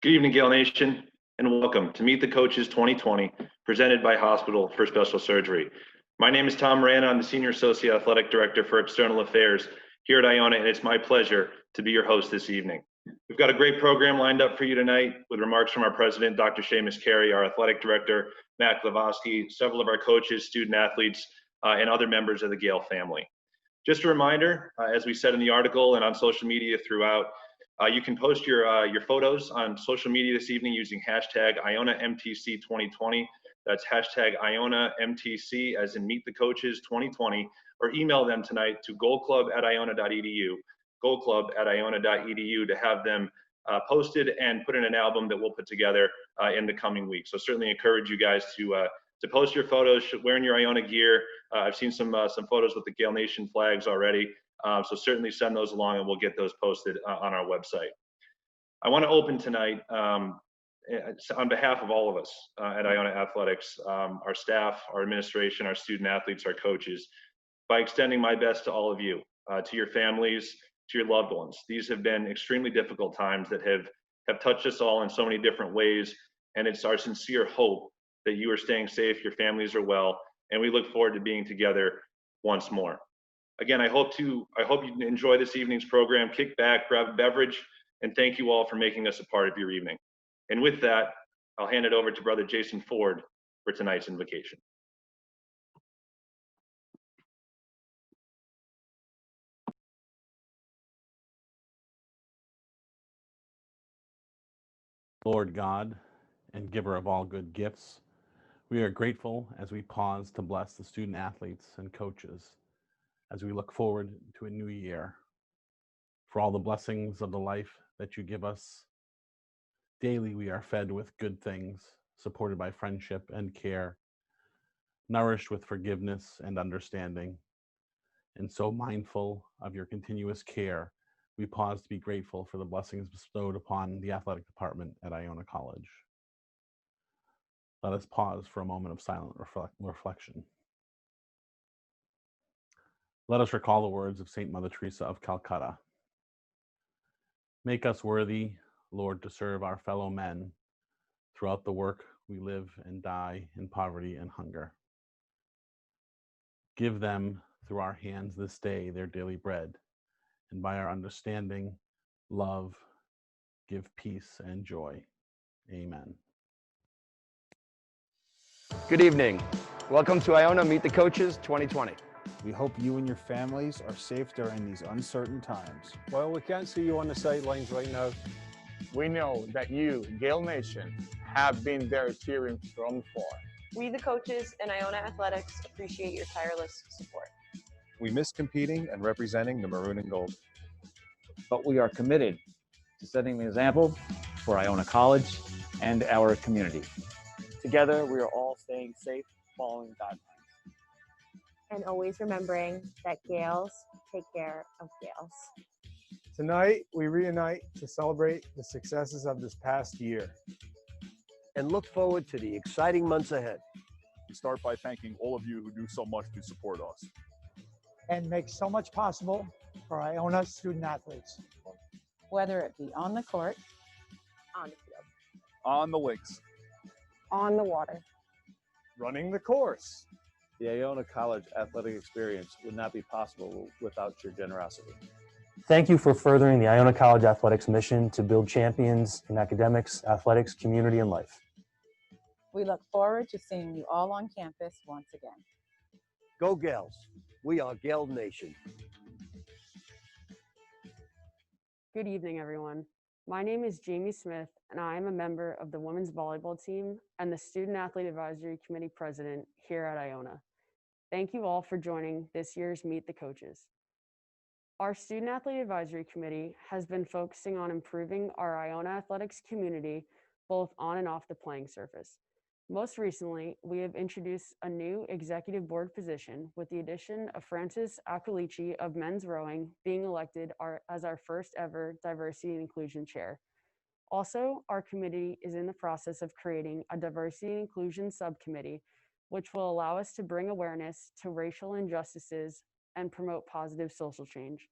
Good evening, Gale Nation, and welcome to Meet the Coaches 2020, presented by Hospital for Special Surgery. My name is Tom Moran. I'm the Senior Associate Athletic Director for External Affairs here at Iona, and it's my pleasure to be your host this evening. We've got a great program lined up for you tonight with remarks from our President, Dr. Seamus Carey, our Athletic Director, Matt Glavosky, several of our coaches, student athletes, and other members of the Gale family. Just a reminder, as we said in the article and on social media throughout, you can post your photos on social media this evening using hashtag IonaMTC2020. That's hashtag IonaMTC as in Meet the Coaches 2020, or email them tonight to goalclub@iona.edu, goalclub@iona.edu to have them posted and put in an album that we'll put together in the coming weeks. So certainly encourage you guys to post your photos wearing your Iona gear. I've seen some photos with the Gale Nation flags already. So certainly send those along and we'll get those posted on our website. I want to open tonight on behalf of all of us at Iona Athletics, our staff, our administration, our student athletes, our coaches, by extending my best to all of you, to your families, to your loved ones. These have been extremely difficult times that have touched us all in so many different ways, and it's our sincere hope that you are staying safe, your families are well, and we look forward to being together once more. Again, I hope you enjoy this evening's program. Kick back, grab a beverage, and thank you all for making us a part of your evening. And with that, I'll hand it over to Brother Jason Ford for tonight's invocation. Lord God and giver of all good gifts, we are grateful as we pause to bless the student athletes and coaches as we look forward to a new year, for all the blessings of the life that you give us. Daily we are fed with good things, supported by friendship and care, nourished with forgiveness and understanding. And so mindful of your continuous care, we pause to be grateful for the blessings bestowed upon the athletic department at Iona College. Let us pause for a moment of silent reflection. Let us recall the words of St. Mother Teresa of Calcutta. Make us worthy, Lord, to serve our fellow men throughout the work we live and die in poverty and hunger. Give them through our hands this day their daily bread, and by our understanding, love, give peace and joy. Amen. Good evening. Welcome to Iona Meet the Coaches 2020. We hope you and your families are safe during these uncertain times. While we can't see you on the sidelines right now, we know that you, Gale Nation, have been there cheering from far. We, the coaches in Iona Athletics, appreciate your tireless support. We miss competing and representing the maroon and gold. But we are committed to setting the example for Iona College and our community. Together, we are all staying safe, following guidelines. And always remembering that Gaels take care of Gaels. Tonight, we reunite to celebrate the successes of this past year. And look forward to the exciting months ahead. We start by thanking all of you who do so much to support us. And make so much possible for Iona student athletes. Whether it be on the court, on the field, on the links, on the water, running the course. The Iona College athletic experience would not be possible without your generosity. Thank you for furthering the Iona College Athletics mission to build champions in academics, athletics, community, and life. We look forward to seeing you all on campus once again. Go Gaels. We are Gale Nation. Good evening, everyone. My name is Jamie Smith, and I am a member of the women's volleyball team and the Student Athlete Advisory Committee President here at Iona. Thank you all for joining this year's Meet the Coaches. Our Student Athlete Advisory Committee has been focusing on improving our Iona athletics community, both on and off the playing surface. Most recently, we have introduced a new executive board position with the addition of Francis Aquilici of men's rowing being elected as our first ever diversity and inclusion chair. Also, our committee is in the process of creating a diversity and inclusion subcommittee, which will allow us to bring awareness to racial injustices and promote positive social change.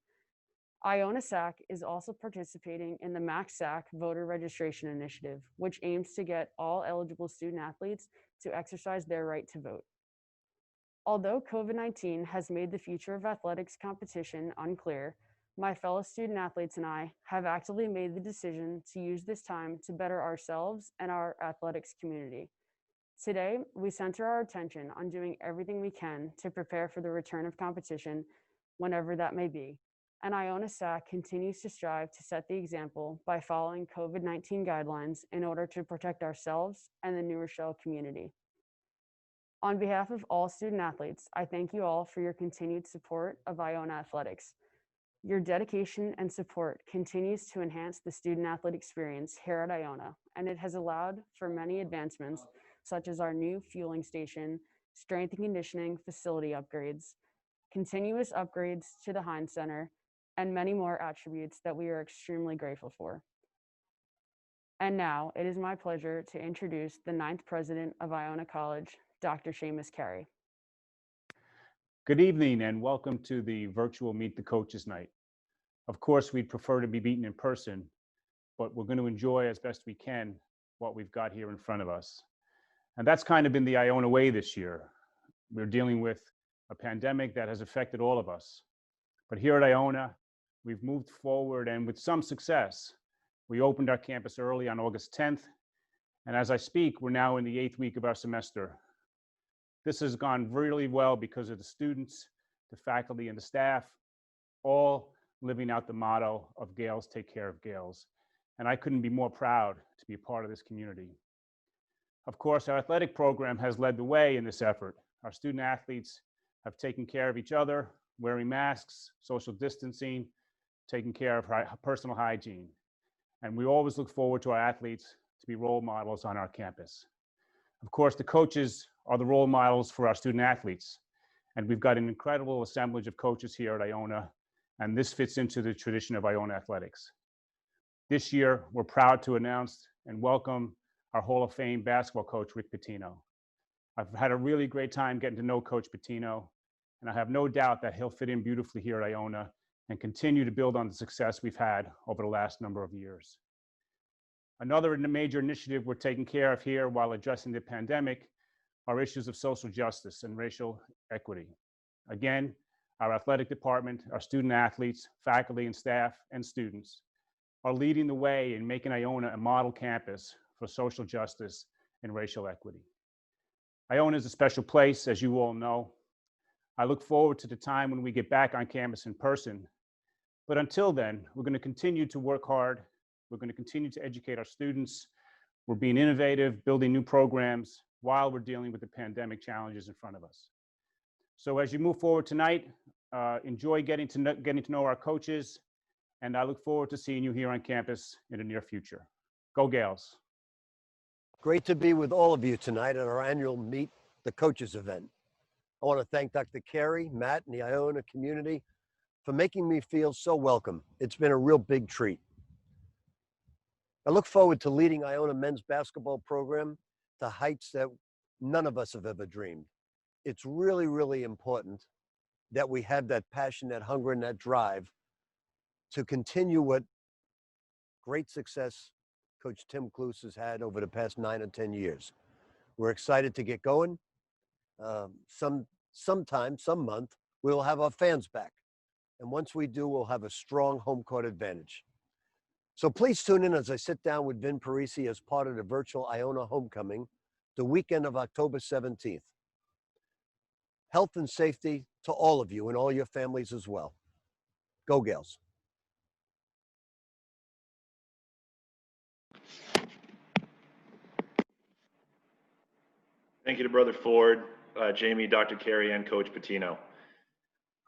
Iona SAC is also participating in the Max SAC voter registration initiative, which aims to get all eligible student athletes to exercise their right to vote. Although COVID-19 has made the future of athletics competition unclear, my fellow student athletes and I have actively made the decision to use this time to better ourselves and our athletics community. Today, we center our attention on doing everything we can to prepare for the return of competition, whenever that may be. And Iona SAC continues to strive to set the example by following COVID-19 guidelines in order to protect ourselves and the New Rochelle community. On behalf of all student athletes, I thank you all for your continued support of Iona Athletics. Your dedication and support continues to enhance the student athlete experience here at Iona, and it has allowed for many advancements, such as our new fueling station, strength and conditioning facility upgrades, continuous upgrades to the KAHN Center, and many more attributes that we are extremely grateful for. And now, it is my pleasure to introduce the 9th president of Iona College, Dr. Seamus Carey. Good evening and welcome to the virtual Meet the Coaches night. Of course, we'd prefer to be meeting in person, but we're going to enjoy as best we can what we've got here in front of us. And that's kind of been the Iona way this year. We're dealing with a pandemic that has affected all of us. But here at Iona, we've moved forward and with some success. We opened our campus early on August 10th. And as I speak, we're now in the 8th week of our semester. This has gone really well because of the students, the faculty, and the staff, all living out the motto of Gaels take care of Gaels. And I couldn't be more proud to be a part of this community. Of course, our athletic program has led the way in this effort. Our student athletes have taken care of each other, wearing masks, social distancing, taking care of personal hygiene. And we always look forward to our athletes to be role models on our campus. Of course, the coaches are the role models for our student athletes. And we've got an incredible assemblage of coaches here at Iona, and this fits into the tradition of Iona athletics. This year, we're proud to announce and welcome our Hall of Fame basketball coach, Rick Pitino. I've had a really great time getting to know Coach Pitino, and I have no doubt that he'll fit in beautifully here at Iona and continue to build on the success we've had over the last number of years. Another major initiative we're taking care of here while addressing the pandemic are issues of social justice and racial equity. Again, our athletic department, our student athletes, faculty and staff, and students are leading the way in making Iona a model campus for social justice and racial equity. Iona is a special place, as you all know. I look forward to the time when we get back on campus in person. But until then, we're going to continue to work hard. We're going to continue to educate our students. We're being innovative, building new programs while we're dealing with the pandemic challenges in front of us. So as you move forward tonight, enjoy getting to know our coaches, and I look forward to seeing you here on campus in the near future. Go Gaels. Great to be with all of you tonight at our annual Meet the Coaches event. I want to thank Dr. Carey, Matt, and the Iona community for making me feel so welcome. It's been a real big treat. I look forward to leading Iona men's basketball program to heights that none of us have ever dreamed. It's really, really important that we have that passion, that hunger, and that drive to continue what great success Coach Tim Kloos has had over the past 9 or 10 years. We're excited to get going. Sometime, some month, we'll have our fans back. And once we do, we'll have a strong home court advantage. So please tune in as I sit down with Vin Parisi as part of the virtual Iona homecoming, the weekend of October 17th. Health and safety to all of you and all your families as well. Go Gaels. Thank you to Brother Ford, Jamie, Dr. Carey, and Coach Pitino.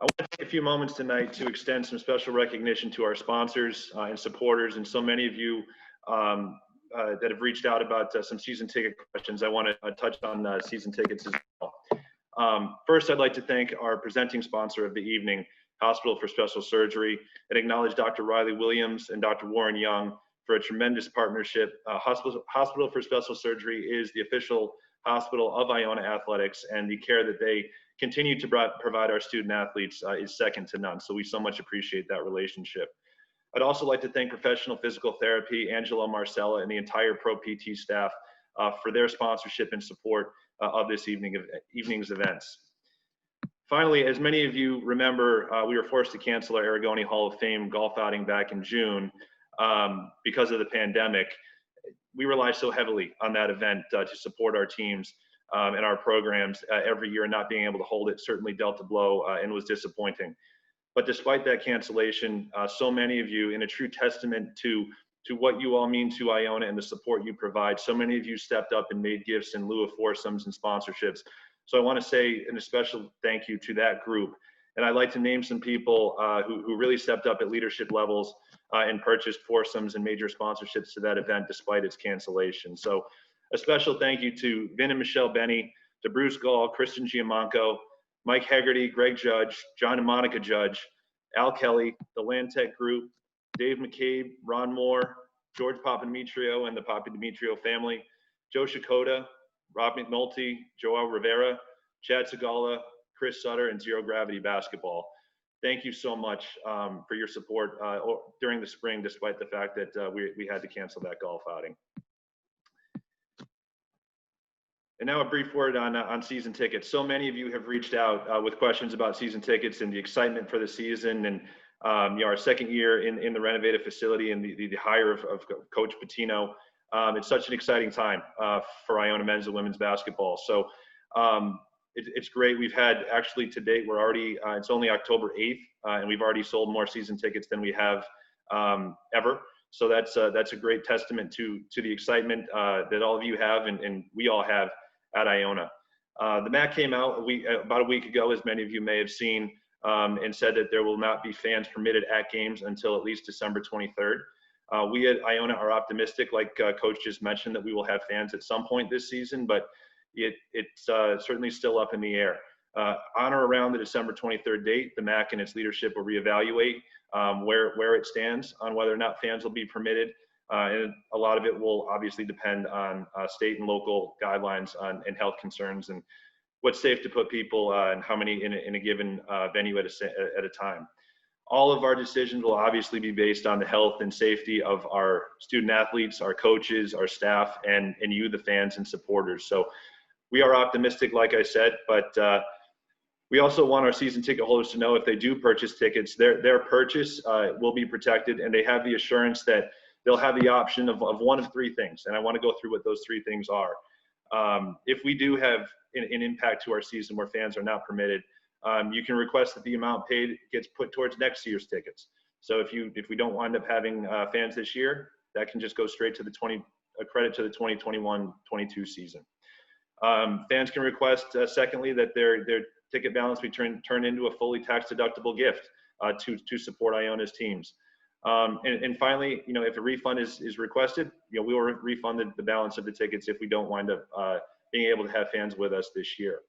I want to take a few moments tonight to extend some special recognition to our sponsors and supporters, and so many of you that have reached out about some season ticket questions. I want to touch on season tickets as well. First, I'd like to thank our presenting sponsor of the evening, Hospital for Special Surgery, and acknowledge Dr. Riley Williams and Dr. Warren Young for a tremendous partnership. Hospital for Special Surgery is the official hospital of Iona Athletics, and the care that they continue to provide our student athletes is second to none. So we so much appreciate that relationship. I'd also like to thank Professional Physical Therapy, Angelo Marcella, and the entire Pro PT staff for their sponsorship and support of this evening's events. Finally, as many of you remember, we were forced to cancel our Aragoni Hall of Fame golf outing back in June because of the pandemic. We rely so heavily on that event to support our teams and our programs every year, and not being able to hold it certainly dealt a blow and was disappointing. But despite that cancellation, so many of you, in a true testament to what you all mean to Iona and the support you provide, so many of you stepped up and made gifts in lieu of foursomes and sponsorships. So I want to say a special thank you to that group. And I'd like to name some people who really stepped up at leadership levels and purchased foursomes and major sponsorships to that event despite its cancellation. So a special thank you to Vin and Michelle Benny, to Bruce Gall, Kristen Giamanco, Mike Hegarty, Greg Judge, John and Monica Judge, Al Kelly, the Landtech Group, Dave McCabe, Ron Moore, George Papademetrio and the Papademetrio family, Joe Shikoda, Rob McNulty, Joao Rivera, Chad Segala, Chris Sutter, and Zero Gravity Basketball. Thank you so much for your support during the spring, despite the fact that we had to cancel that golf outing. And now a brief word on season tickets. So many of you have reached out with questions about season tickets and the excitement for the season, and our second year in the renovated facility and the hire of Coach Patino. It's such an exciting time for Iona men's and women's basketball. So it's great. We've had, actually to date, we're already, it's only October 8th, and we've already sold more season tickets than we have ever. So that's a great testament to the excitement that all of you have and we all have at Iona. The MAC came out about a week ago, as many of you may have seen, and said that there will not be fans permitted at games until at least December 23rd. We at Iona are optimistic, like Coach just mentioned, that we will have fans at some point this season, but it's certainly still up in the air. On or around the December 23rd date, the MAC and its leadership will reevaluate where it stands on whether or not fans will be permitted. And a lot of it will obviously depend on state and local guidelines and health concerns and what's safe to put people and how many in a given venue at a time. All of our decisions will obviously be based on the health and safety of our student athletes, our coaches, our staff, and you, the fans and supporters. So we are optimistic, like I said, but we also want our season ticket holders to know if they do purchase tickets, their purchase will be protected, and they have the assurance that they'll have the option of one of three things. And I want to go through what those three things are. If we do have an impact to our season where fans are not permitted, you can request that the amount paid gets put towards next year's tickets. So if we don't wind up having fans this year, that can just go straight to the credit to the 2021-22 season. Fans can request, secondly, that their ticket balance be turned into a fully tax-deductible gift to support Iona's teams. And finally, if a refund is requested, we will refund the balance of the tickets if we don't wind up being able to have fans with us this year.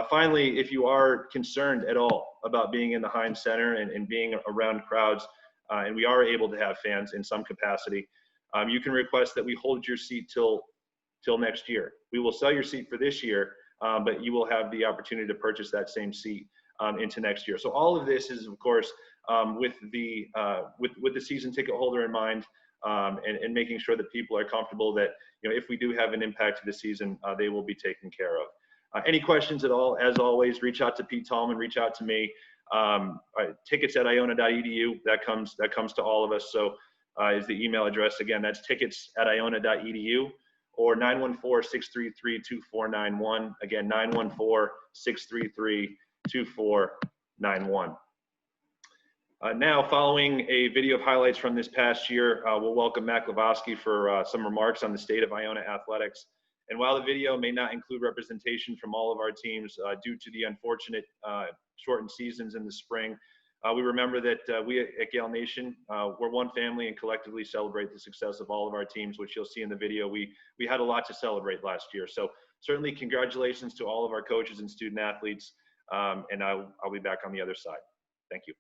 Finally, if you are concerned at all about being in the Heinz Center and being around crowds, and we are able to have fans in some capacity, you can request that we hold your seat till next year. We will sell your seat for this year, but you will have the opportunity to purchase that same seat into next year. So all of this is, of course, with the season ticket holder in mind, and making sure that people are comfortable that if we do have an impact to the season, they will be taken care of. Any questions at all, as always, reach out to Pete Tallman, reach out to me. Tickets at iona.edu, that comes to all of us. So is the email address. Again, that's tickets at iona.edu or 914-633-2491. Again, 914-633-2491. Now, following a video of highlights from this past year, we'll welcome Matt Glavoski for some remarks on the state of Iona athletics. And while the video may not include representation from all of our teams due to the unfortunate shortened seasons in the spring, we remember that we at Gael Nation, we're one family and collectively celebrate the success of all of our teams, which you'll see in the video. We had a lot to celebrate last year. So certainly congratulations to all of our coaches and student athletes, and I'll be back on the other side. Thank you.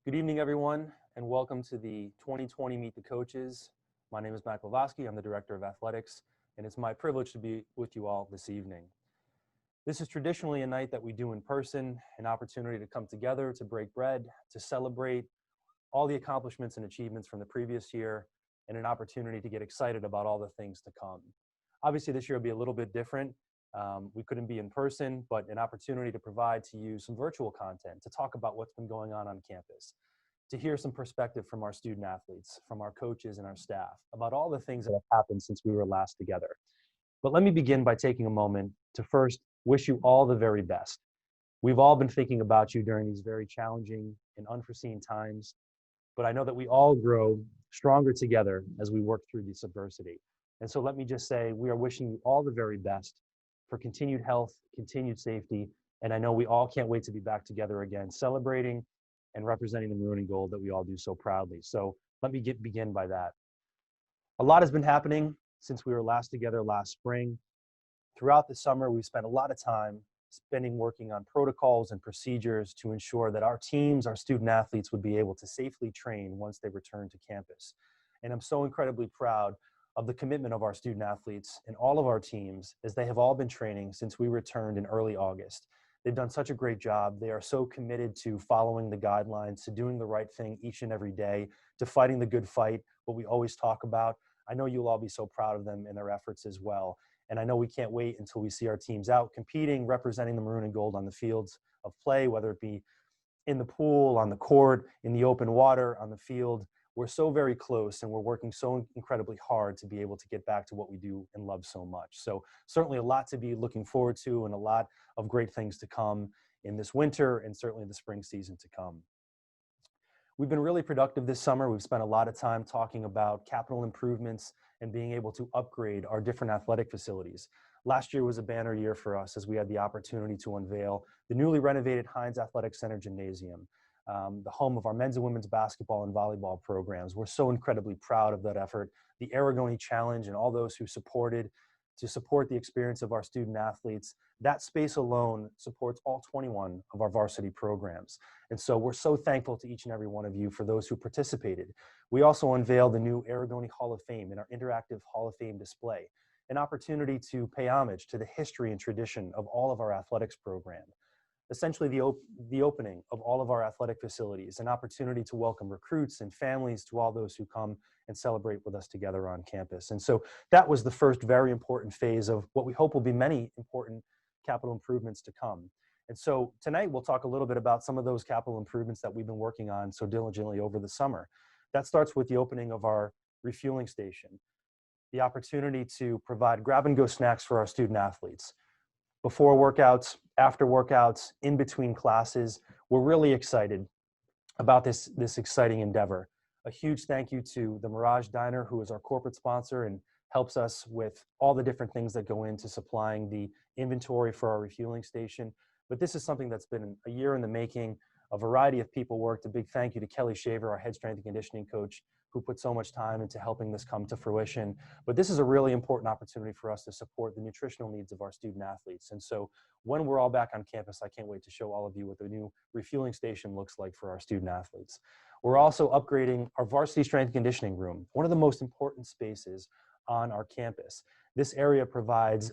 Good evening, everyone, and welcome to the 2020 Meet the Coaches. My name is Matt Glowacki. I'm the Director of Athletics, and it's my privilege to be with you all this evening. This is traditionally a night that we do in person, an opportunity to come together, to break bread, to celebrate all the accomplishments and achievements from the previous year, and an opportunity to get excited about all the things to come. Obviously, this year will be a little bit different. We couldn't be in person, but an opportunity to provide to you some virtual content, to talk about what's been going on campus, to hear some perspective from our student athletes, from our coaches and our staff, about all the things that have happened since we were last together. But let me begin by taking a moment to first wish you all the very best. We've all been thinking about you during these very challenging and unforeseen times, but I know that we all grow stronger together as we work through this adversity. And so let me just say, we are wishing you all the very best for continued health, continued safety, and I know we all can't wait to be back together again, celebrating and representing the maroon and gold that we all do so proudly. So let me begin by that. A lot has been happening since we were last together last spring. Throughout the summer, we've spent a lot of time working on protocols and procedures to ensure that our teams, our student athletes, would be able to safely train once they return to campus. And I'm so incredibly proud of the commitment of our student athletes and all of our teams, as they have all been training since we returned in early August. They've done such a great job. They are so committed to following the guidelines, to doing the right thing each and every day, to fighting the good fight, what we always talk about. I know you'll all be so proud of them and their efforts as well. And I know we can't wait until we see our teams out competing, representing the maroon and gold on the fields of play, whether it be in the pool, on the court, in the open water, on the field. We're so very close, and we're working so incredibly hard to be able to get back to what we do and love so much. So certainly a lot to be looking forward to, and a lot of great things to come in this winter and certainly the spring season to come. We've been really productive this summer. We've spent a lot of time talking about capital improvements and being able to upgrade our different athletic facilities. Last year was a banner year for us as we had the opportunity to unveil the newly renovated Heinz Athletic Center Gymnasium, the home of our men's and women's basketball and volleyball programs. We're so incredibly proud of that effort. The Aragoni Challenge and all those who supported to support the experience of our student athletes. That space alone supports all 21 of our varsity programs. And so we're so thankful to each and every one of you for those who participated. We also unveiled the new Aragoni Hall of Fame in our interactive Hall of Fame display, an opportunity to pay homage to the history and tradition of all of our athletics program. Essentially the opening of all of our athletic facilities, an opportunity to welcome recruits and families to all those who come and celebrate with us together on campus. And so that was the first very important phase of what we hope will be many important capital improvements to come. And so tonight we'll talk a little bit about some of those capital improvements that we've been working on so diligently over the summer. That starts with the opening of our refueling station, the opportunity to provide grab-and-go snacks for our student athletes. Before workouts, after workouts, in between classes, we're really excited about this exciting endeavor. A huge thank you to the Mirage Diner, who is our corporate sponsor and helps us with all the different things that go into supplying the inventory for our refueling station. But this is something that's been a year in the making. A variety of people worked. A big thank you to Kelly Shaver, our head strength and conditioning coach, who put so much time into helping this come to fruition. But this is a really important opportunity for us to support the nutritional needs of our student athletes. And so when we're all back on campus, I can't wait to show all of you what the new refueling station looks like for our student athletes. We're also upgrading our varsity strength and conditioning room, one of the most important spaces on our campus. This area provides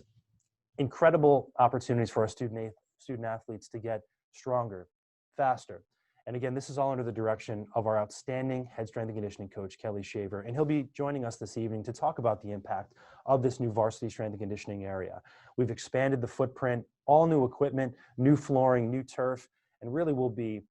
incredible opportunities for our student athletes to get stronger, faster. And again, this is all under the direction of our outstanding head strength and conditioning coach, Kelly Shaver. And he'll be joining us this evening to talk about the impact of this new varsity strength and conditioning area. We've expanded the footprint, all new equipment, new flooring, new turf, and really will be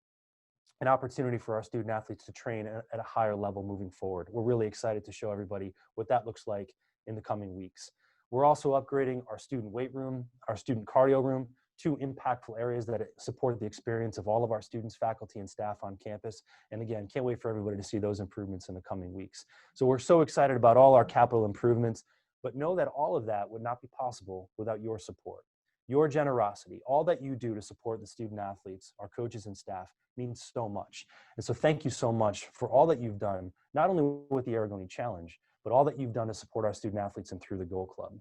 an opportunity for our student athletes to train at a higher level moving forward. We're really excited to show everybody what that looks like in the coming weeks. We're also upgrading our student weight room, our student cardio room, two impactful areas that support the experience of all of our students, faculty, and staff on campus. And again, can't wait for everybody to see those improvements in the coming weeks. So we're so excited about all our capital improvements, but know that all of that would not be possible without your support. Your generosity, all that you do to support the student athletes, our coaches and staff, means so much. And so thank you so much for all that you've done, not only with the Aragoni Challenge, but all that you've done to support our student athletes and through the Goal Club.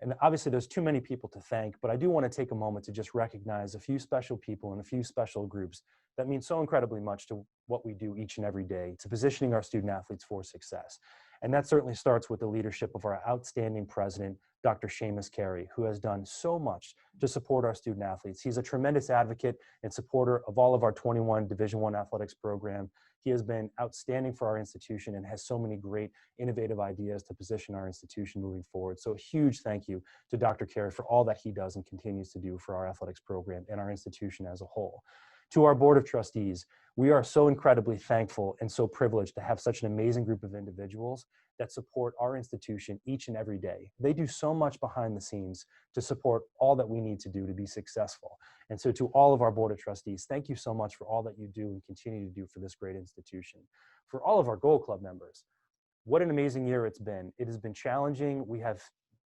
And obviously there's too many people to thank, but I do want to take a moment to just recognize a few special people and a few special groups that mean so incredibly much to what we do each and every day, to positioning our student athletes for success. And that certainly starts with the leadership of our outstanding president, Dr. Seamus Carey, who has done so much to support our student athletes. He's a tremendous advocate and supporter of all of our 21 Division I athletics program. He has been outstanding for our institution and has so many great innovative ideas to position our institution moving forward. So a huge thank you to Dr. Carey for all that he does and continues to do for our athletics program and our institution as a whole. To our Board of Trustees, we are so incredibly thankful and so privileged to have such an amazing group of individuals that support our institution each and every day. They do so much behind the scenes to support all that we need to do to be successful. And so to all of our Board of Trustees, thank you so much for all that you do and continue to do for this great institution. For all of our Gold Club members, what an amazing year it's been. It has been challenging. We have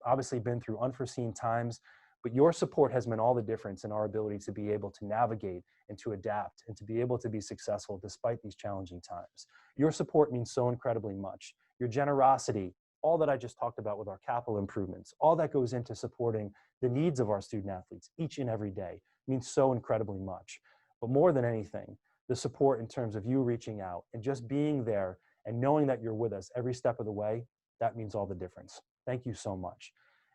obviously been through unforeseen times, but your support has meant all the difference in our ability to be able to navigate and to adapt and to be able to be successful despite these challenging times. Your support means so incredibly much. Your generosity, all that I just talked about with our capital improvements, all that goes into supporting the needs of our student athletes each and every day means so incredibly much. But more than anything, the support in terms of you reaching out and just being there and knowing that you're with us every step of the way, that means all the difference. Thank you so much.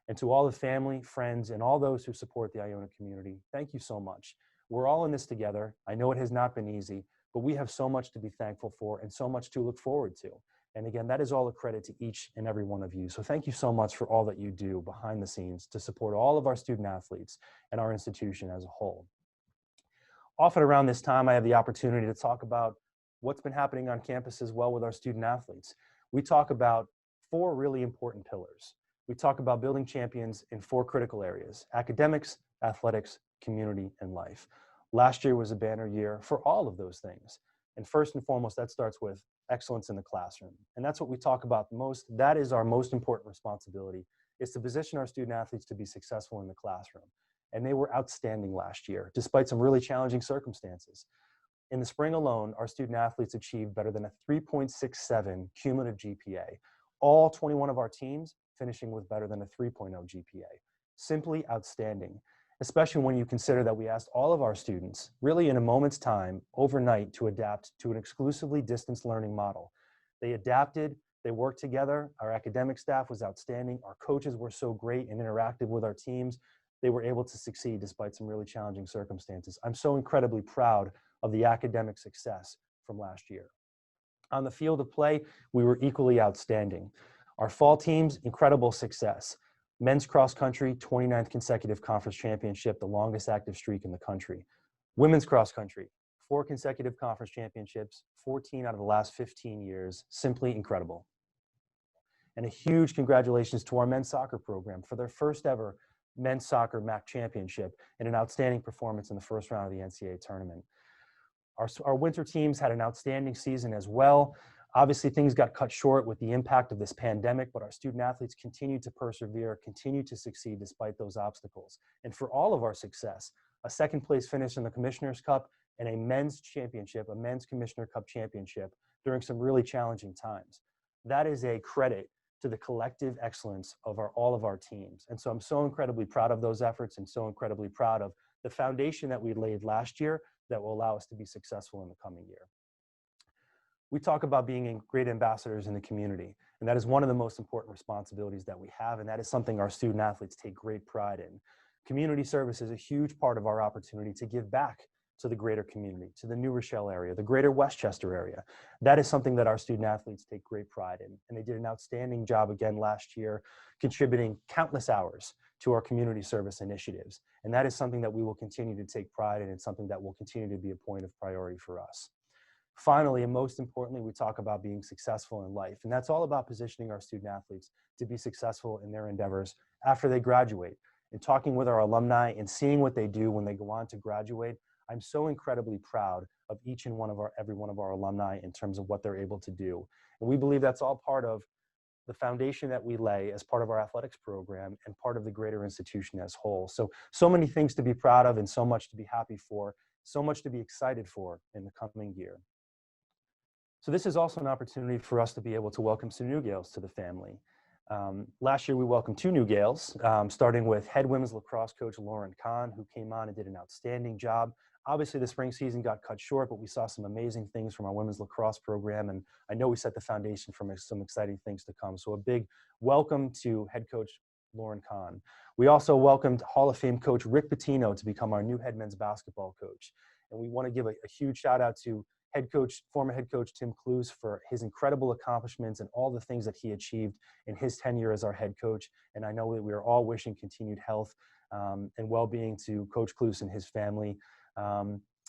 And to all the family, friends, and all those who support the Iona community, thank you so much. We're all in this together. I know it has not been easy, but we have so much to be thankful for and so much to look forward to. And again, that is all a credit to each and every one of you. So thank you so much for all that you do behind the scenes to support all of our student athletes and our institution as a whole. Often around this time, I have the opportunity to talk about what's been happening on campus as well with our student athletes. We talk about 4 really important pillars. We talk about building champions in 4 critical areas: academics, athletics, community, and life. Last year was a banner year for all of those things. And first and foremost, that starts with excellence in the classroom. And that's what we talk about the most. That is our most important responsibility, is to position our student athletes to be successful in the classroom. And they were outstanding last year, despite some really challenging circumstances. In the spring alone, our student athletes achieved better than a 3.67 cumulative GPA. All 21 of our teams finishing with better than a 3.0 GPA. Simply outstanding, especially when you consider that we asked all of our students, really in a moment's time, overnight, to adapt to an exclusively distance learning model. They adapted, they worked together, our academic staff was outstanding, our coaches were so great and interactive with our teams, they were able to succeed despite some really challenging circumstances. I'm so incredibly proud of the academic success from last year. On the field of play, we were equally outstanding. Our fall teams, incredible success. Men's cross country, 29th consecutive conference championship, the longest active streak in the country. Women's cross country, 4 consecutive conference championships, 14 out of the last 15 years, simply incredible. And a huge congratulations to our men's soccer program for their first ever men's soccer MAC championship and an outstanding performance in the first round of the NCAA tournament. Our winter teams had an outstanding season as well. Obviously, things got cut short with the impact of this pandemic, but our student athletes continued to persevere, continued to succeed despite those obstacles. And for all of our success, a second place finish in the Commissioner's Cup and a men's championship, a men's Commissioner Cup championship during some really challenging times. That is a credit to the collective excellence of all of our teams. And so I'm so incredibly proud of those efforts and so incredibly proud of the foundation that we laid last year that will allow us to be successful in the coming year. We talk about being great ambassadors in the community, and that is one of the most important responsibilities that we have, and that is something our student athletes take great pride in. Community service is a huge part of our opportunity to give back to the greater community, to the New Rochelle area, the greater Westchester area. That is something that our student athletes take great pride in, and they did an outstanding job again last year, contributing countless hours to our community service initiatives. And that is something that we will continue to take pride in and something that will continue to be a point of priority for us. Finally, and most importantly, we talk about being successful in life. And that's all about positioning our student athletes to be successful in their endeavors after they graduate. And talking with our alumni and seeing what they do when they go on to graduate, I'm so incredibly proud of every one of our alumni in terms of what they're able to do. And we believe that's all part of the foundation that we lay as part of our athletics program and part of the greater institution as whole. So many things to be proud of and so much to be happy for, so much to be excited for in the coming year. So this is also an opportunity for us to be able to welcome some new Gaels to the family. Last year, we welcomed 2 new Gaels, starting with head women's lacrosse coach Lauren KAHN, who came on and did an outstanding job. Obviously, the spring season got cut short, but we saw some amazing things from our women's lacrosse program, and I know we set the foundation for some exciting things to come. So a big welcome to head coach Lauren KAHN. We also welcomed Hall of Fame coach Rick Pitino to become our new head men's basketball coach. And we want to give a huge shout out to former head coach Tim Clues for his incredible accomplishments and all the things that he achieved in his tenure as our head coach. And I know that we are all wishing continued health and well-being to Coach Clues and his family.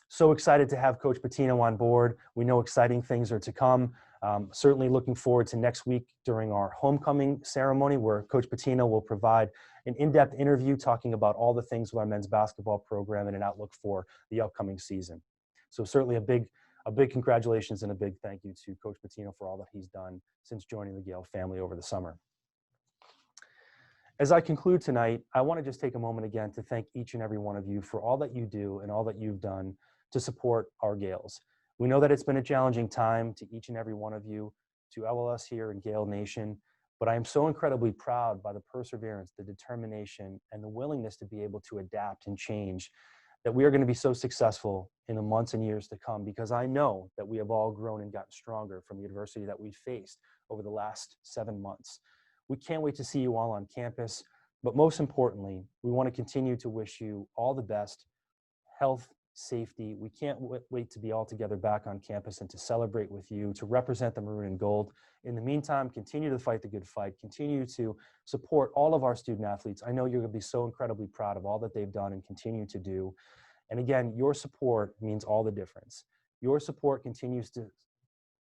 So excited to have Coach Pitino on board. We know exciting things are to come. Certainly looking forward to next week during our homecoming ceremony, where Coach Pitino will provide an in-depth interview talking about all the things with our men's basketball program and an outlook for the upcoming season. So certainly a big congratulations and a big thank you to Coach Pitino for all that he's done since joining the Gale family over the summer. As I conclude tonight, I want to just take a moment again to thank each and every one of you for all that you do and all that you've done to support our Gaels. We know that it's been a challenging time to each and every one of you, to all of us here in Gale Nation, but I am so incredibly proud by the perseverance, the determination, and the willingness to be able to adapt and change that we are going to be so successful in the months and years to come, because I know that we have all grown and gotten stronger from the adversity that we've faced over the last 7 months. We can't wait to see you all on campus, but most importantly, we want to continue to wish you all the best, health, safety. We can't wait to be all together back on campus and to celebrate with you, to represent the maroon and gold. In the meantime, continue to fight the good fight, continue to support all of our student athletes. I know you're going to be so incredibly proud of all that they've done and continue to do. And again, your support means all the difference. Your support continues to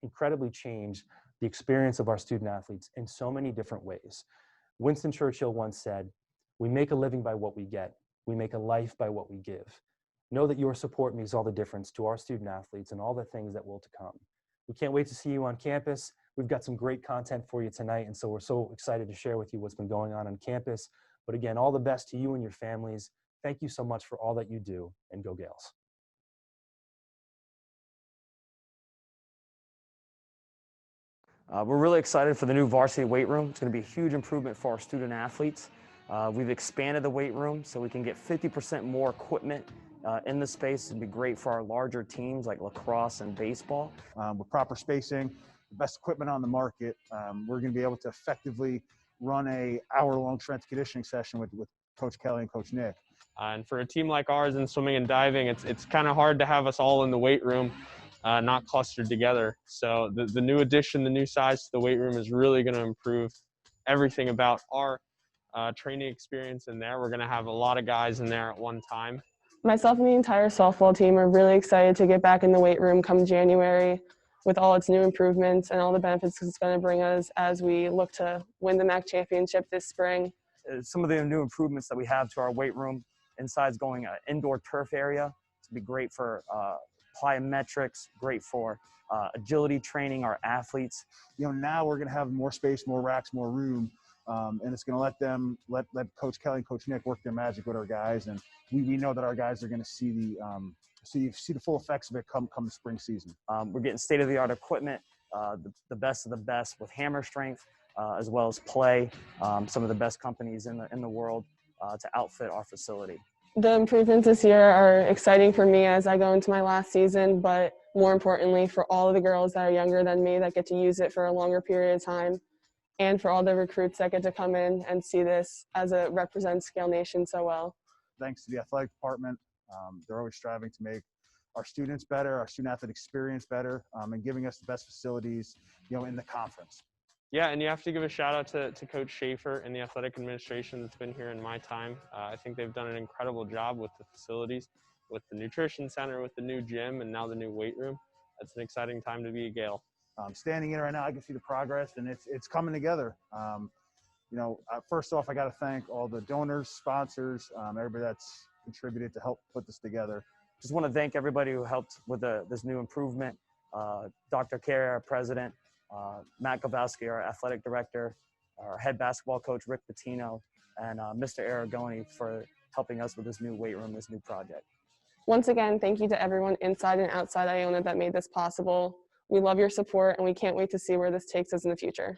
incredibly change the experience of our student athletes in so many different ways. Winston Churchill once said, "We make a living by what we get. We make a life by what we give." Know that your support makes all the difference to our student athletes and all the things that will to come. We can't wait to see you on campus. We've got some great content for you tonight, and so we're so excited to share with you what's been going on campus. But again, all the best to you and your families. Thank you so much for all that you do, and go Gaels. We're really excited for the new varsity weight room. It's going to be a huge improvement for our student athletes. We've expanded the weight room so we can get 50% more equipment in the space. It'd be great for our larger teams like lacrosse and baseball. With proper spacing, the best equipment on the market, we're going to be able to effectively run a hour-long strength conditioning session with Coach Kelly and Coach Nick. And for a team like ours in swimming and diving, it's kind of hard to have us all in the weight room, not clustered together. So the new addition, the new size to the weight room is really going to improve everything about our training experience in there. We're going to have a lot of guys in there at one time. Myself and the entire softball team are really excited to get back in the weight room come January with all its new improvements and all the benefits it's going to bring us as we look to win the MAC championship this spring. Some of the new improvements that we have to our weight room, inside's going an indoor turf area to be great for plyometrics, great for agility training our athletes. You know, now we're going to have more space, more racks, more room, and it's going to let Coach Kelly and Coach Nick work their magic with our guys, and we know that our guys are going to see the full effects of it come the spring season. We're getting state-of-the-art equipment, the best of the best with hammer strength, as well as play, some of the best companies in the world to outfit our facility. The improvements this year are exciting for me as I go into my last season, but more importantly for all of the girls that are younger than me that get to use it for a longer period of time, and for all the recruits that get to come in and see this as it represents Gale Nation so well. Thanks to the athletic department, they're always striving to make our students better, our student athlete experience better, and giving us the best facilities, in the conference. Yeah, and you have to give a shout out to Coach Schaefer and the athletic administration that's been here in my time. I think they've done an incredible job with the facilities, with the nutrition center, with the new gym, and now the new weight room. It's an exciting time to be a Gale. Standing in right now, I can see the progress, and it's coming together. First off, I got to thank all the donors, sponsors, everybody that's contributed to help put this together. Just want to thank everybody who helped with this new improvement. Dr. Carey, our president, Matt Gavowski, our athletic director, our head basketball coach, Rick Pitino, and Mr. Aragoni for helping us with this new weight room, this new project. Once again, thank you to everyone inside and outside Iona that made this possible. We love your support, and we can't wait to see where this takes us in the future.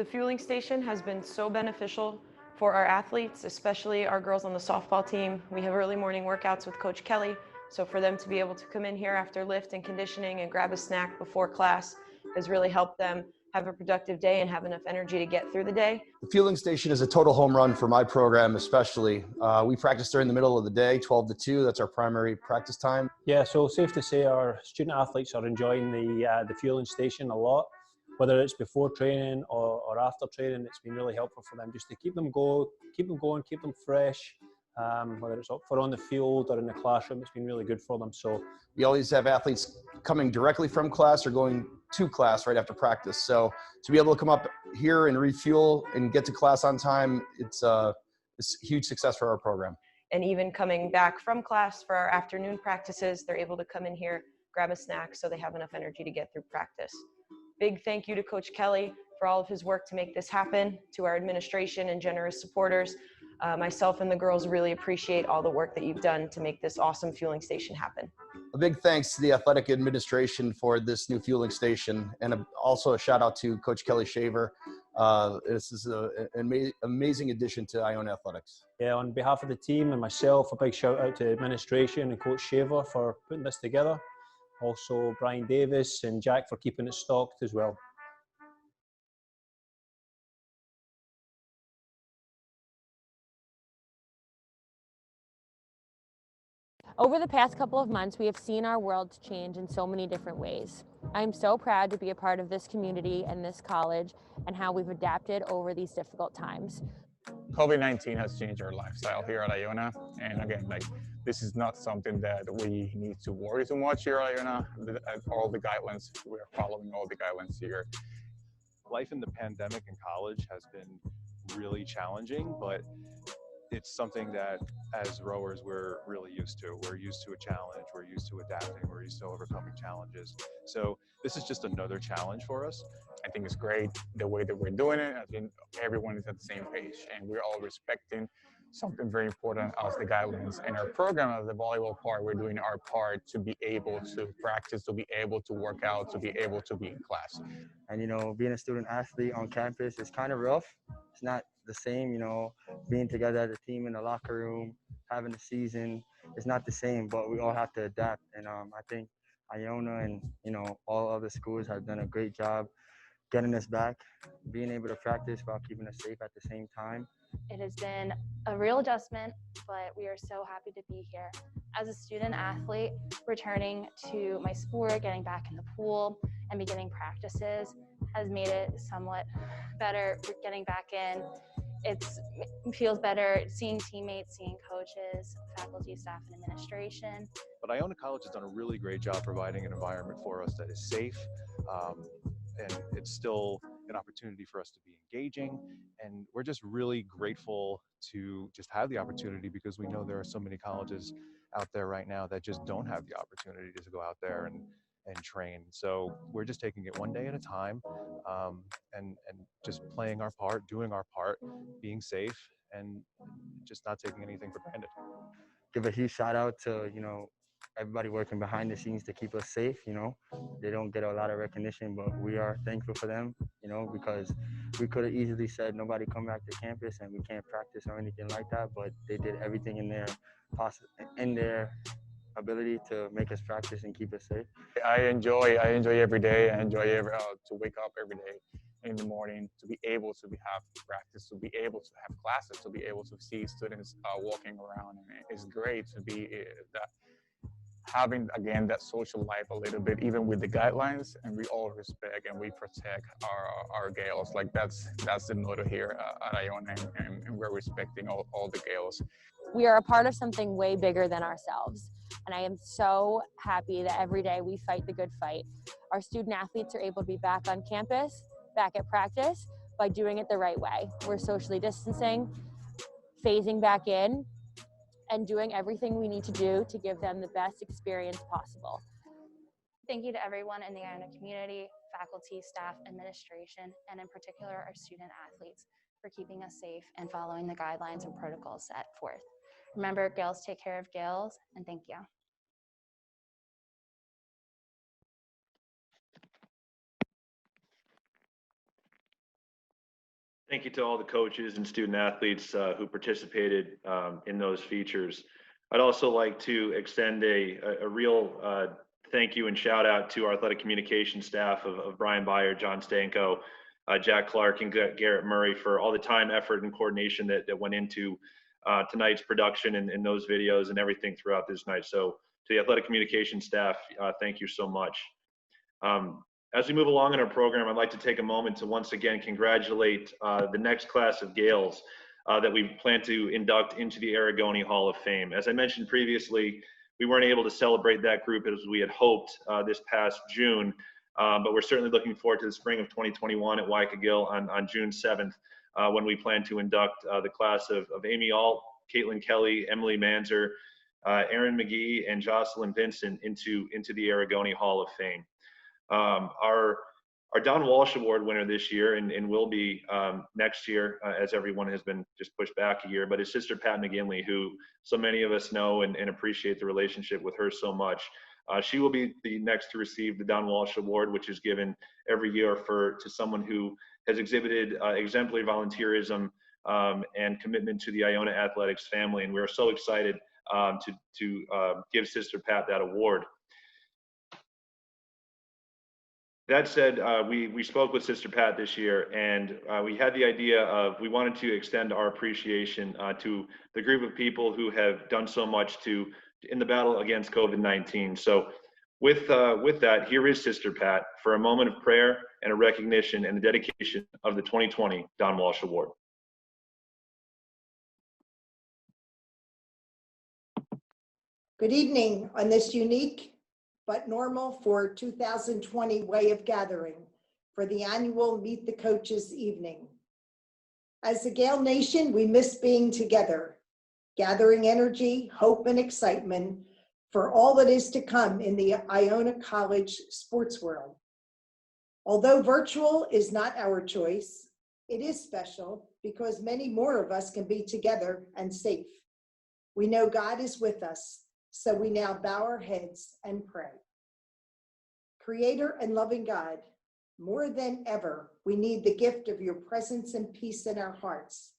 The fueling station has been so beneficial for our athletes, especially our girls on the softball team. We have early morning workouts with Coach Kelly, so for them to be able to come in here after lift and conditioning and grab a snack before class has really helped them have a productive day and have enough energy to get through the day. The fueling station is a total home run for my program especially. We practice during the middle of the day, 12 to 2. That's our primary practice time. Yeah, so safe to say our student athletes are enjoying the fueling station a lot. Whether it's before training or after training, it's been really helpful for them just to keep them going, keep them fresh. Whether it's up for on the field or in the classroom, it's been really good for them. So we always have athletes coming directly from class or going to class right after practice. So to be able to come up here and refuel and get to class on time, it's a huge success for our program. And even coming back from class for our afternoon practices, they're able to come in here, grab a snack so they have enough energy to get through practice. Big thank you to Coach Kelly for all of his work to make this happen, to our administration and generous supporters. Myself and the girls really appreciate all the work that you've done to make this awesome fueling station happen. A big thanks to the athletic administration for this new fueling station, and also a shout out to Coach Kelly Shaver. This is an amazing addition to Iona Athletics. Yeah, on behalf of the team and myself, a big shout out to administration and Coach Shaver for putting this together. Also Brian Davis and Jack for keeping it stocked as well. Over the past couple of months, we have seen our world change in so many different ways. I'm so proud to be a part of this community and this college and how we've adapted over these difficult times. COVID-19 has changed our lifestyle here at Iona. And again, this is not something that we need to worry too much here at Iona. All the guidelines, we're following all the guidelines here. Life in the pandemic in college has been really challenging, but it's something that as rowers we're really used to. We're used to a challenge, we're used to adapting, we're used to overcoming challenges. So this is just another challenge for us. I think it's great the way that we're doing it. I think everyone is at the same page and we're all respecting something very important as the guidelines. In our program, as the volleyball part, we're doing our part to be able to practice, to be able to work out, to be able to be in class. And, you know, being a student athlete on campus is kind of rough. It's not the same, you know, being together as a team in the locker room, having a season, it's not the same, but we all have to adapt. And I think Iona and, you know, all other schools have done a great job getting us back, being able to practice while keeping us safe at the same time. It has been a real adjustment, but we are so happy to be here. As a student athlete, returning to my sport, getting back in the pool, and beginning practices has made it somewhat better. Getting back in, it feels better seeing teammates, seeing coaches, faculty, staff, and administration. But Iona College has done a really great job providing an environment for us that is safe, and it's still an opportunity for us to be engaging, and we're just really grateful to just have the opportunity because we know there are so many colleges out there right now that just don't have the opportunity to go out there and train. So we're just taking it one day at a time, and just playing our part, doing our part, being safe, and just not taking anything for granted. Give a huge shout out to, you know, everybody working behind the scenes to keep us safe. You know, they don't get a lot of recognition, but we are thankful for them, you know, because we could have easily said nobody come back to campus and we can't practice or anything like that, but they did everything in their ability to make us practice and keep us safe. I enjoy every day. I enjoy to wake up every day in the morning, to be able to have practice, to be able to have classes, to be able to see students walking around. And it's great to be having, again, that social life a little bit, even with the guidelines, and we all respect and we protect our Gaels. Like that's the motto here at Iona, and we're respecting all the Gaels. We are a part of something way bigger than ourselves. And I am so happy that every day we fight the good fight. Our student athletes are able to be back on campus, back at practice, by doing it the right way. We're socially distancing, phasing back in, and doing everything we need to do to give them the best experience possible. Thank you to everyone in the Iona community, faculty, staff, administration, and in particular our student athletes for keeping us safe and following the guidelines and protocols set forth. Remember, Gaels take care of Gaels, and thank you. Thank you to all the coaches and student athletes who participated in those features. I'd also like to extend a real thank you and shout out to our athletic communication staff of Brian Byer, John Stanko, Jack Clark, and Garrett Murray for all the time, effort, and coordination that went into tonight's production and those videos and everything throughout this night. So to the athletic communication staff, thank you so much. As we move along in our program, I'd like to take a moment to once again congratulate the next class of Gaels that we plan to induct into the Aragoni Hall of Fame. As I mentioned previously, we weren't able to celebrate that group as we had hoped this past June, but we're certainly looking forward to the spring of 2021 at Waikagill on June 7th, when we plan to induct the class of Amy Alt, Caitlin Kelly, Emily Manzer, Erin McGee, and Jocelyn Vincent into the Aragoni Hall of Fame. Our Don Walsh Award winner this year and will be next year, as everyone has been just pushed back a year, but his sister Pat McGinley, who so many of us know and appreciate the relationship with her so much. She will be the next to receive the Don Walsh Award, which is given every year to someone who has exhibited exemplary volunteerism and commitment to the Iona athletics family, and we're so excited to give Sister Pat that award. That said, we spoke with Sister Pat this year, and we had the idea of we wanted to extend our appreciation to the group of people who have done so much in the battle against COVID-19. So with that, here is Sister Pat for a moment of prayer and a recognition and the dedication of the 2020 Don Walsh Award. Good evening on this unique but normal for 2020 way of gathering for the annual Meet the Coaches evening. As a Gael Nation, we miss being together, gathering energy, hope, and excitement for all that is to come in the Iona College sports world. Although virtual is not our choice, it is special because many more of us can be together and safe. We know God is with us, so we now bow our heads and pray. Creator and loving God, more than ever, we need the gift of your presence and peace in our hearts.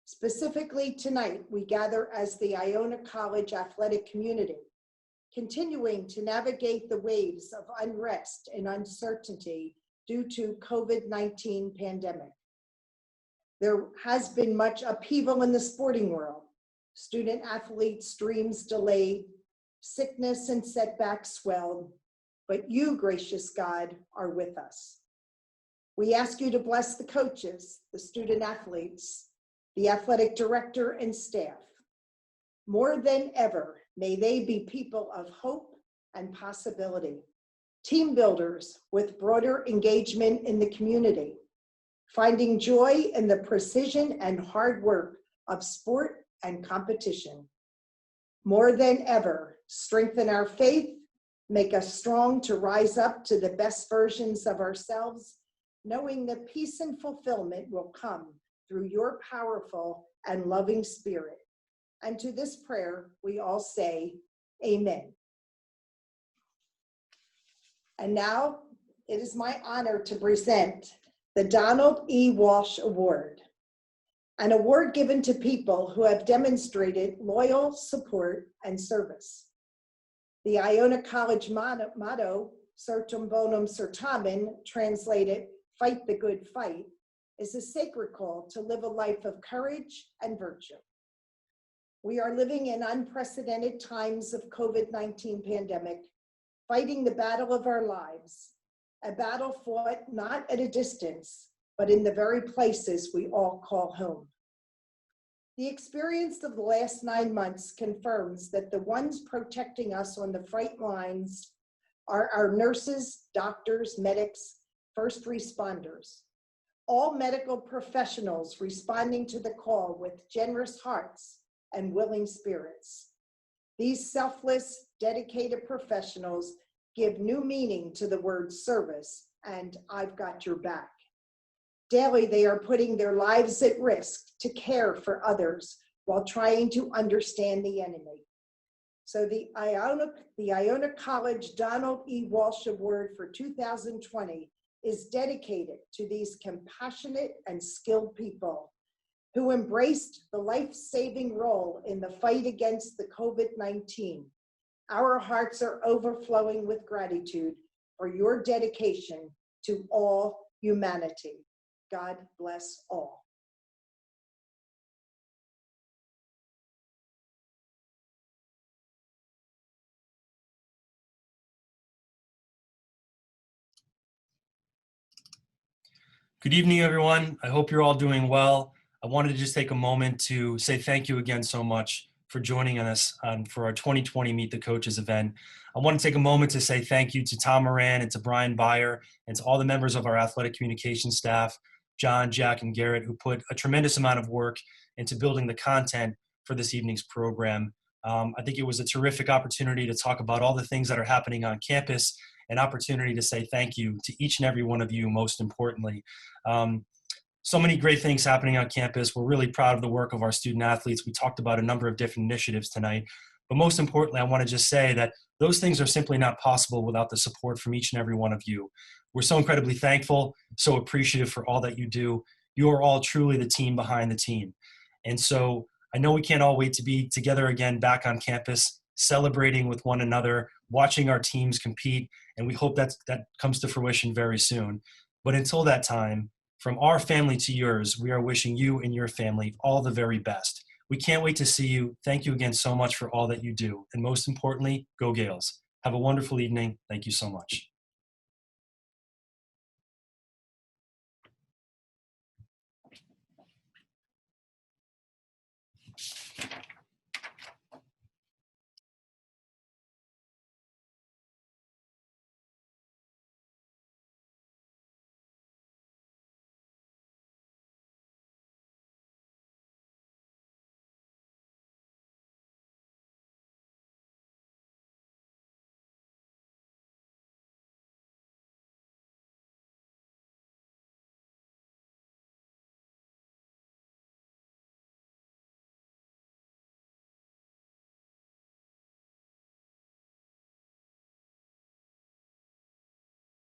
Specifically tonight, we gather as the Iona College athletic community, continuing to navigate the waves of unrest and uncertainty due to COVID-19 pandemic. There has been much upheaval in the sporting world. Student athletes' dreams delayed, sickness and setbacks swelled, but you, gracious God, are with us. We ask you to bless the coaches, the student athletes, the athletic director and staff. More than ever, may they be people of hope and possibility, team builders with broader engagement in the community, finding joy in the precision and hard work of sport and competition. More than ever, strengthen our faith, make us strong to rise up to the best versions of ourselves, knowing that peace and fulfillment will come through your powerful and loving spirit. And to this prayer, we all say, Amen. And now it is my honor to present the Donald E. Walsh Award, an award given to people who have demonstrated loyal support and service. The Iona College motto, Certum Bonum Certamen, translated, fight the good fight, is a sacred call to live a life of courage and virtue. We are living in unprecedented times of COVID-19 pandemic, fighting the battle of our lives, a battle fought not at a distance, but in the very places we all call home. The experience of the last 9 months confirms that the ones protecting us on the front lines are our nurses, doctors, medics, first responders, all medical professionals responding to the call with generous hearts and willing spirits. These selfless, dedicated professionals give new meaning to the word service and I've got your back. Daily, they are putting their lives at risk to care for others while trying to understand the enemy. So the Iona College Donald E. Walsh Award for 2020 is dedicated to these compassionate and skilled people who embraced the life-saving role in the fight against the COVID-19. Our hearts are overflowing with gratitude for your dedication to all humanity. God bless all. Good evening, everyone. I hope you're all doing well. I wanted to just take a moment to say thank you again so much for joining us for our 2020 Meet the Coaches event. I want to take a moment to say thank you to Tom Moran and to Brian Byer and to all the members of our athletic communication staff, John, Jack, and Garrett, who put a tremendous amount of work into building the content for this evening's program. I think it was a terrific opportunity to talk about all the things that are happening on campus, an opportunity to say thank you to each and every one of you, most importantly. So many great things happening on campus. We're really proud of the work of our student athletes. We talked about a number of different initiatives tonight, but most importantly, I want to just say that those things are simply not possible without the support from each and every one of you. We're so incredibly thankful, so appreciative for all that you do. You are all truly the team behind the team. And so I know we can't all wait to be together again back on campus, celebrating with one another, watching our teams compete, and we hope that comes to fruition very soon. But until that time, from our family to yours, we are wishing you and your family all the very best. We can't wait to see you. Thank you again so much for all that you do. And most importantly, go Gaels. Have a wonderful evening. Thank you so much.